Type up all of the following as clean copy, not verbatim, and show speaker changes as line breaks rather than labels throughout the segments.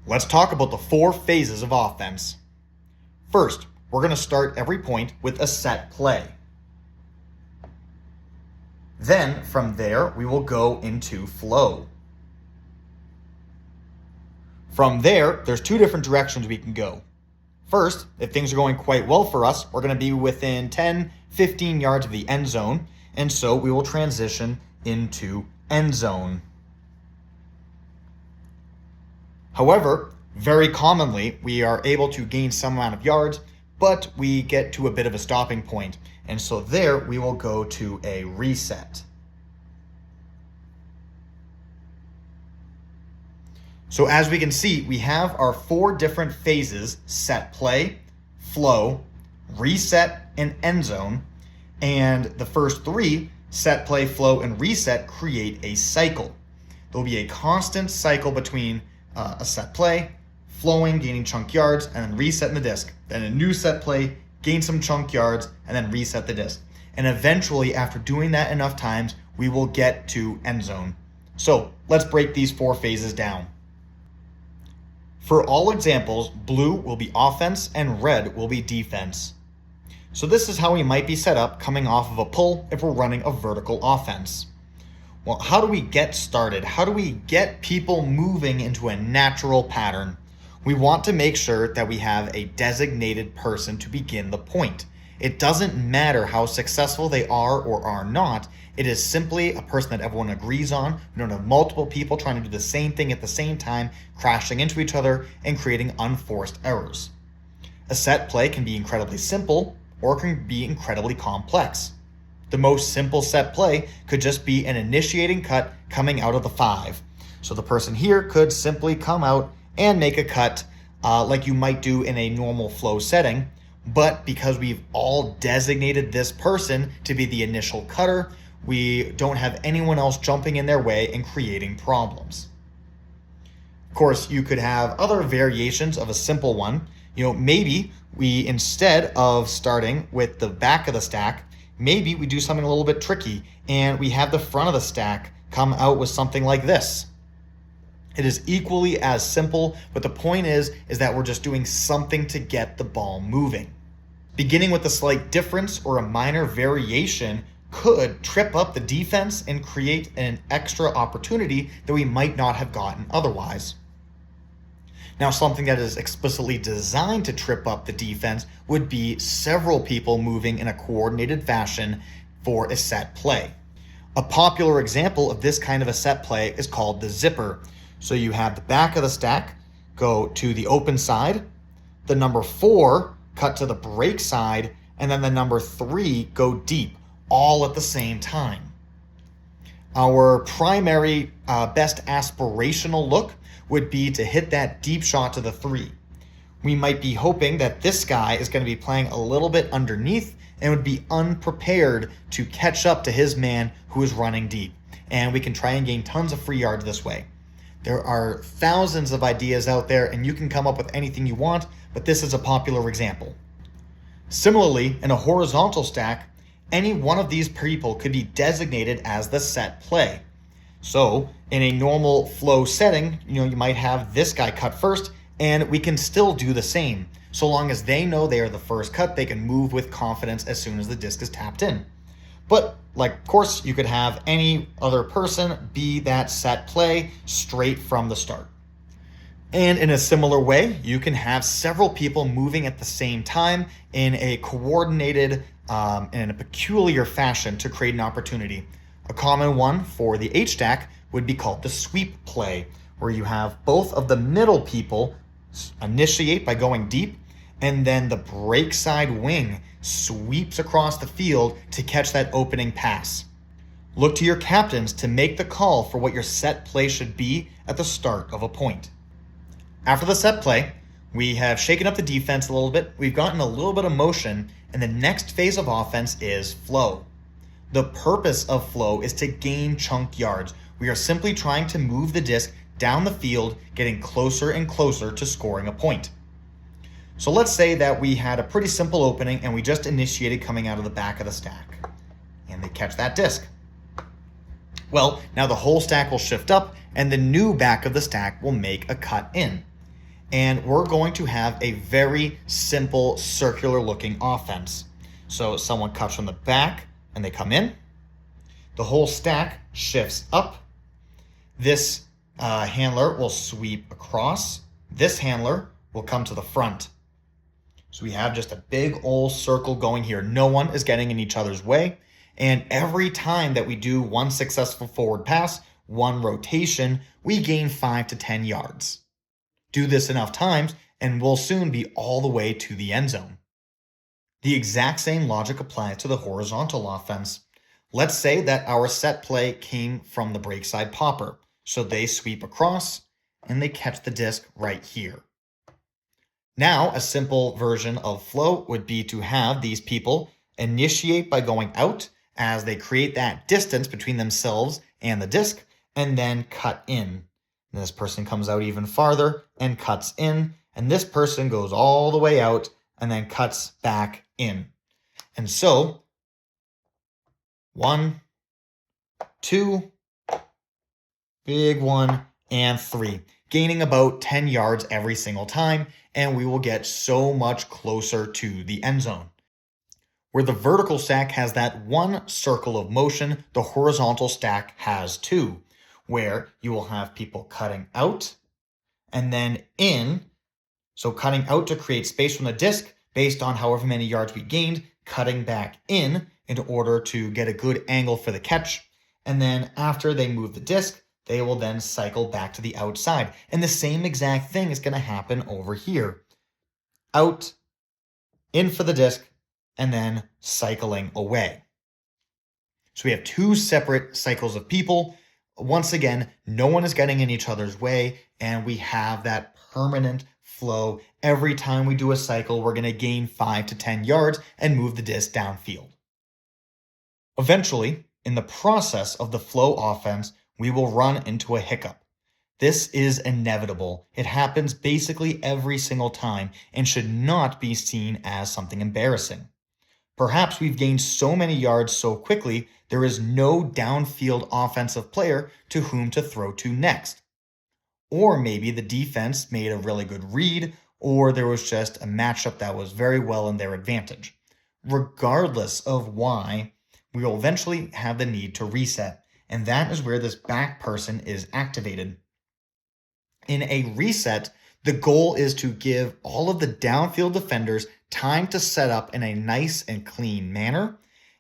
Let's talk about the 4 phases of offense. First, we're going to start every point with a set play. Then, from there, we will go into flow. From there, there's 2 different directions we can go. First, if things are going quite well for us, we're going to be within 10, 15 yards of the end zone, and so we will transition into end zone. However, very commonly, we are able to gain some amount of yards, but we get to a bit of a stopping point. And so there, we will go to a reset. So as we can see, we have our 4 different phases: set play, flow, reset, and end zone. And the first 3, set play, flow, and reset, create a cycle. There'll be a constant cycle between a set play, flowing, gaining chunk yards, and then resetting the disc. Then a new set play, gain some chunk yards, and then reset the disc. And eventually, after doing that enough times, we will get to end zone. So let's break these 4 phases down. For all examples, blue will be offense and red will be defense. So this is how we might be set up coming off of a pull if we're running a vertical offense. Well, how do we get started? How do we get people moving into a natural pattern? We want to make sure that we have a designated person to begin the point. It doesn't matter how successful they are or are not. It is simply a person that everyone agrees on. We don't have multiple people trying to do the same thing at the same time, crashing into each other and creating unforced errors. A set play can be incredibly simple or can be incredibly complex. The most simple set play could just be an initiating cut coming out of the 5. So the person here could simply come out and make a cut like you might do in a normal flow setting. But because we've all designated this person to be the initial cutter, we don't have anyone else jumping in their way and creating problems. Of course, you could have other variations of a simple one. Maybe we, instead of starting with the back of the stack, maybe we do something a little bit tricky and we have the front of the stack come out with something like this. It is equally as simple, but the point is that we're just doing something to get the ball moving. Beginning with a slight difference or a minor variation could trip up the defense and create an extra opportunity that we might not have gotten otherwise. Now, something that is explicitly designed to trip up the defense would be several people moving in a coordinated fashion for a set play. A popular example of this kind of a set play is called the zipper. So you have the back of the stack go to the open side, the number 4 cut to the break side, and then the number 3 go deep, all at the same time. Our primary best aspirational look would be to hit that deep shot to the 3. We might be hoping that this guy is going to be playing a little bit underneath and would be unprepared to catch up to his man who is running deep. And we can try and gain tons of free yards this way. There are thousands of ideas out there and you can come up with anything you want, but this is a popular example. Similarly, in a horizontal stack, any one of these people could be designated as the set play. So in a normal flow setting, you might have this guy cut first and we can still do the same. So long as they know they are the first cut, they can move with confidence as soon as the disc is tapped in. But of course, you could have any other person be that set play straight from the start. And in a similar way, you can have several people moving at the same time in a coordinated, in a peculiar fashion to create an opportunity. A common one for the H-stack would be called the sweep play, where you have both of the middle people initiate by going deep, and then the break side wing sweeps across the field to catch that opening pass. Look to your captains to make the call for what your set play should be at the start of a point. After the set play, we have shaken up the defense a little bit, we've gotten a little bit of motion, and the next phase of offense is flow. The purpose of flow is to gain chunk yards. We are simply trying to move the disc down the field, getting closer and closer to scoring a point. So let's say that we had a pretty simple opening and we just initiated coming out of the back of the stack. And they catch that disc. Well, now the whole stack will shift up and the new back of the stack will make a cut in. And we're going to have a very simple circular looking offense. So someone cuts from the back and they come in. The whole stack shifts up. This handler will sweep across. This handler will come to the front. So we have just a big old circle going here. No one is getting in each other's way. And every time that we do one successful forward pass, one rotation, we gain 5 to 10 yards. Do this enough times and we'll soon be all the way to the end zone. The exact same logic applies to the horizontal offense. Let's say that our set play came from the break side popper. So they sweep across and they catch the disc right here. Now, a simple version of flow would be to have these people initiate by going out as they create that distance between themselves and the disc, and then cut in. And this person comes out even farther and cuts in, and this person goes all the way out and then cuts back in. And so, 1, 2, big 1, and 3. Gaining about 10 yards every single time, and we will get so much closer to the end zone. Where the vertical stack has that one circle of motion, the horizontal stack has 2, where you will have people cutting out and then in. So cutting out to create space from the disc based on however many yards we gained, cutting back in order to get a good angle for the catch. And then after they move the disc, they will then cycle back to the outside. And the same exact thing is going to happen over here. Out, in for the disc, and then cycling away. So we have 2 separate cycles of people. Once again, no one is getting in each other's way, and we have that permanent flow. Every time we do a cycle, we're going to gain 5 to 10 yards and move the disc downfield. Eventually, in the process of the flow offense, we will run into a hiccup. This is inevitable. It happens basically every single time and should not be seen as something embarrassing. Perhaps we've gained so many yards so quickly, there is no downfield offensive player to whom to throw to next. Or maybe the defense made a really good read, or there was just a matchup that was very well in their advantage. Regardless of why, we will eventually have the need to reset, and that is where this back person is activated. In a reset, the goal is to give all of the downfield defenders time to set up in a nice and clean manner,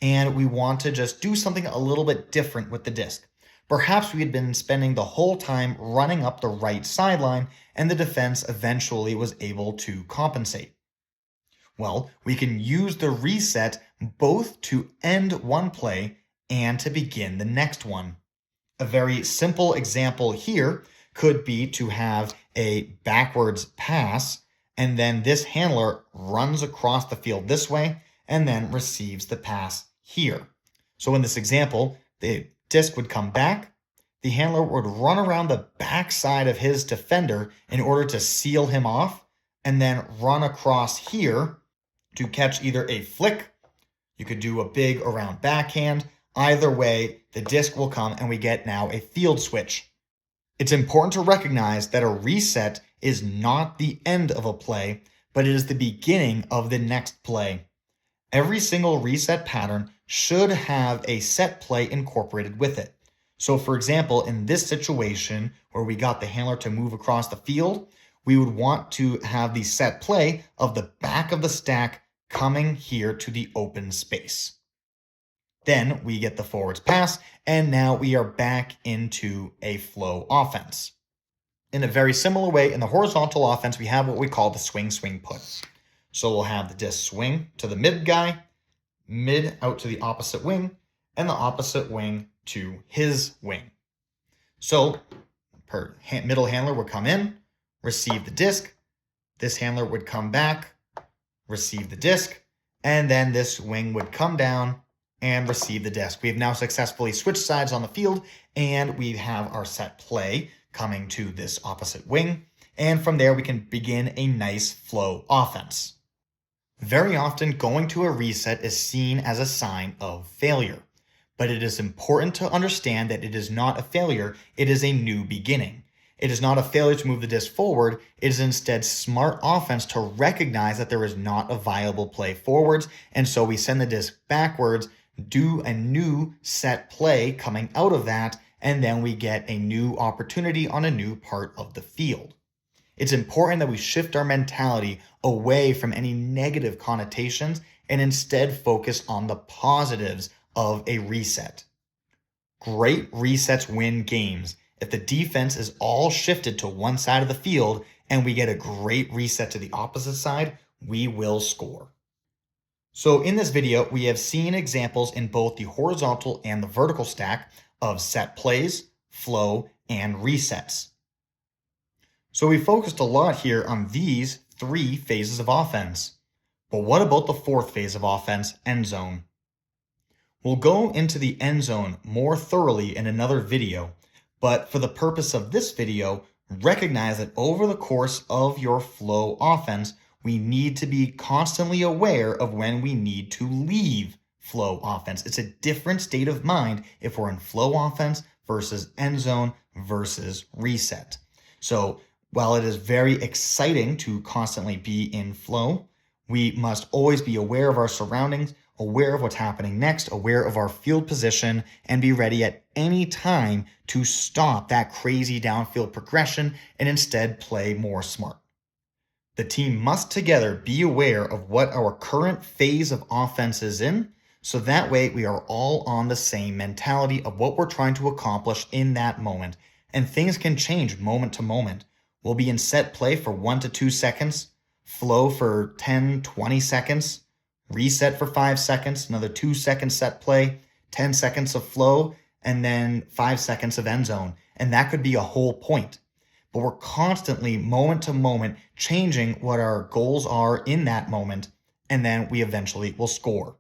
and we want to just do something a little bit different with the disc. Perhaps we had been spending the whole time running up the right sideline, and the defense eventually was able to compensate. Well, we can use the reset both to end one play and to begin the next one. A very simple example here could be to have a backwards pass, and then this handler runs across the field this way and then receives the pass here. So in this example, the disc would come back, the handler would run around the backside of his defender in order to seal him off, and then run across here to catch either a flick. You could do a big around backhand. Either way, the disc will come and we get now a field switch. It's important to recognize that a reset is not the end of a play, but it is the beginning of the next play. Every single reset pattern should have a set play incorporated with it. So for example, in this situation where we got the handler to move across the field, we would want to have the set play of the back of the stack coming here to the open space. Then we get the forwards pass, and now we are back into a flow offense. In a very similar way, in the horizontal offense, we have what we call the swing, swing, put. So we'll have the disc swing to the mid guy, mid out to the opposite wing, and the opposite wing to his wing. So middle handler would come in, receive the disc. This handler would come back, receive the disc, and then this wing would come down and receive the disc. We have now successfully switched sides on the field, and we have our set play coming to this opposite wing. And from there, we can begin a nice flow offense. Very often, going to a reset is seen as a sign of failure. But it is important to understand that it is not a failure, it is a new beginning. It is not a failure to move the disc forward. It is instead smart offense to recognize that there is not a viable play forwards. And so we send the disc backwards, do a new set play coming out of that, and then we get a new opportunity on a new part of the field. It's important that we shift our mentality away from any negative connotations and instead focus on the positives of a reset. Great resets win games. If the defense is all shifted to one side of the field and we get a great reset to the opposite side, we will score. So in this video, we have seen examples in both the horizontal and the vertical stack of set plays, flow, and resets. So we focused a lot here on these three phases of offense. But what about the fourth phase of offense, end zone? We'll go into the end zone more thoroughly in another video, but for the purpose of this video, recognize that over the course of your flow offense, we need to be constantly aware of when we need to leave flow offense. It's a different state of mind if we're in flow offense versus end zone versus reset. So while it is very exciting to constantly be in flow, we must always be aware of our surroundings, aware of what's happening next, aware of our field position, and be ready at any time to stop that crazy downfield progression and instead play more smart. The team must together be aware of what our current phase of offense is in, so that way we are all on the same mentality of what we're trying to accomplish in that moment. And things can change moment to moment. We'll be in set play for 1 to 2 seconds, flow for 10, 20 seconds, reset for 5 seconds, another 2-second set play, 10 seconds of flow, and then 5 seconds of end zone. And that could be a whole point. But we're constantly, moment to moment, changing what our goals are in that moment, and then we eventually will score.